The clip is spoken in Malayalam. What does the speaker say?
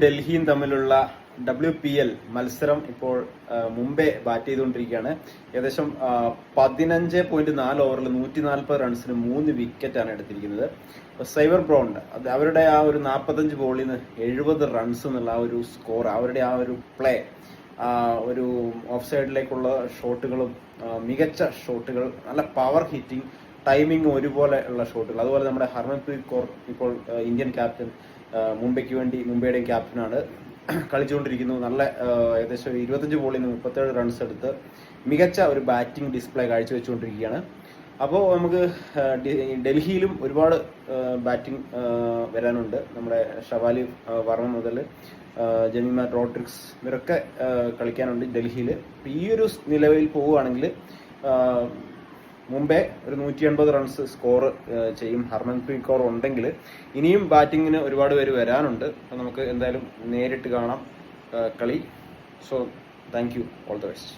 ഡൽഹിയും തമ്മിലുള്ള WPL മത്സരം ഇപ്പോൾ മുംബൈ ബാറ്റ് ചെയ്തുകൊണ്ടിരിക്കുകയാണ്. ഏകദേശം 15.4 ഓവറിൽ 140 റൺസിന് 3 വിക്കറ്റാണ് എടുത്തിരിക്കുന്നത്. സൈബർ ബ്രോണ്ട് അവരുടെ ആ ഒരു 45 ബോളിൽ നിന്ന് 70 റൺസ് എന്നുള്ള ആ ഒരു സ്കോർ, അവരുടെ ആ ഒരു പ്ലേ, ഒരു ഓഫ് സൈഡിലേക്കുള്ള ഷോട്ടുകളും മികച്ച ഷോട്ടുകൾ, നല്ല പവർ ഹിറ്റിംഗ്, ടൈമിംഗ് ഒരുപോലെ ഉള്ള ഷോട്ടുകൾ. അതുപോലെ നമ്മുടെ ഹർമൻപ്രീത് കൗർ ഇപ്പോൾ ഇന്ത്യൻ ക്യാപ്റ്റൻ, മുംബൈയുടെയും ക്യാപ്റ്റനാണ്, കളിച്ചുകൊണ്ടിരിക്കുന്നു. നല്ല ഏകദേശം 25 ബോളിൽ നിന്ന് 37 റൺസ് എടുത്ത് മികച്ച ഒരു ബാറ്റിംഗ് ഡിസ്പ്ലേ കാഴ്ചവെച്ചുകൊണ്ടിരിക്കുകയാണ്. അപ്പോൾ നമുക്ക് ഡൽഹിയിലും ഒരുപാട് ബാറ്റിംഗ് വരാനുണ്ട്. നമ്മുടെ ഷവാലി വർമ്മ മുതൽ ജമീമ റോഡ്രിക്സ് ഇവരൊക്കെ കളിക്കാനുണ്ട് ഡൽഹിയിൽ. ഈ ഒരു നിലവിൽ പോവുകയാണെങ്കിൽ മുംബൈ ഒരു 180 റൺസ് സ്കോർ ചെയ്യും. ഹർമൻപ്രീത് കൗർ ഉണ്ടെങ്കിൽ ഇനിയും ബാറ്റിങ്ങിന് ഒരുപാട് പേര് വരാനുണ്ട്. അപ്പോൾ നമുക്ക് എന്തായാലും നേരിട്ട് കാണാം കളി. So thank you, all the best.